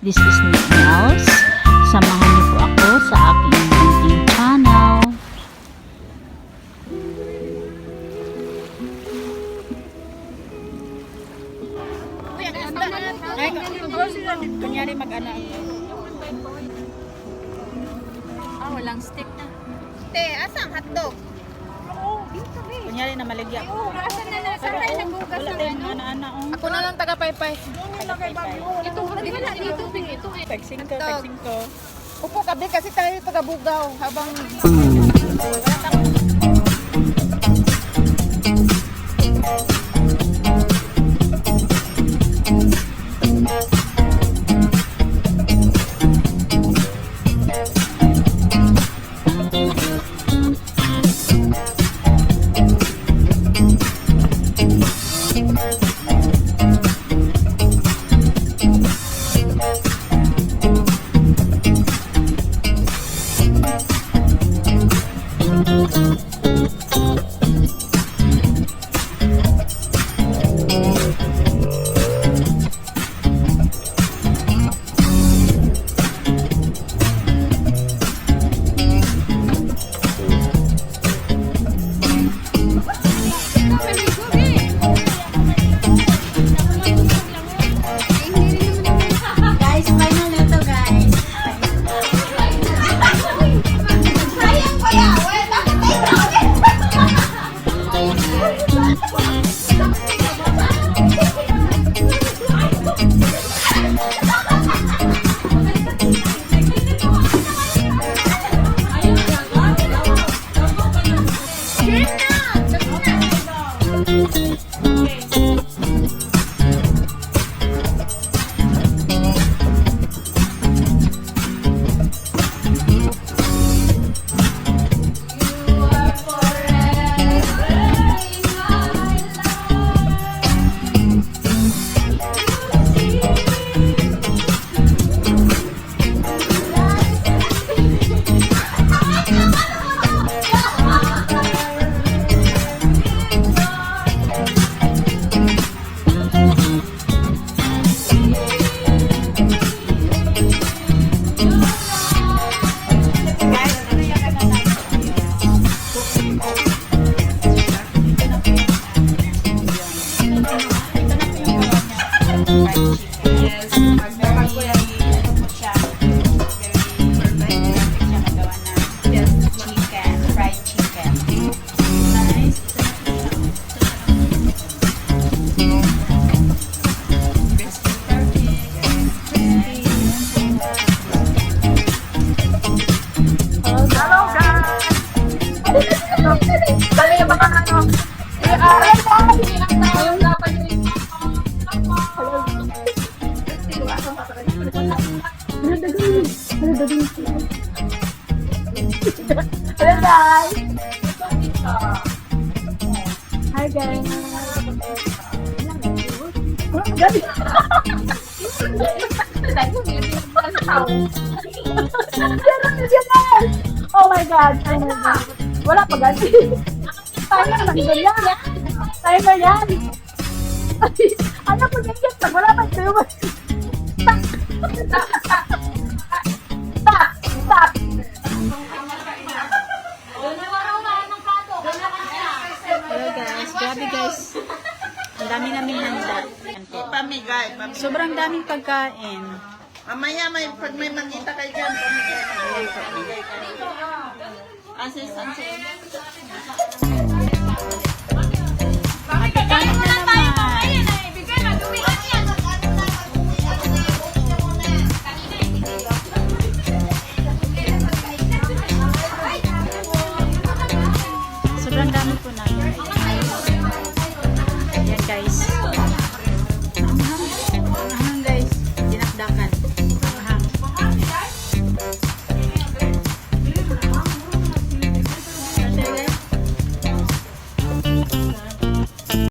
This is Niels. Samahan niyo po ako sa aking munting channel. Kunyari mag-ana. Walang stick na. Te, asang hotdog? Kunyari na maligya. Asan na lang? Saan tayo nagbukas Wala ng tayong ano? ana-ana. Ako na lang taga-paypay. Ito, di ba na dito? Ito eh. Tagsing ko. Upo kabi kasi tayo taga-Bugaw habang Guys, final na to guys. sayang pa ya. Wait, bakit tayo Hello guys. Hi guys. Oh my god. Wala pa ganti. Timer lang yan. Timer yan. Ano po ganyan? Pag wala pa ito. Stop. Hello guys, grabe guys. Ang dami namin handa. Pamigay. Sobrang daming pagkain. Mamaya pag may magkita kayo dyan, pamigay. Pamigay ka. Assistant.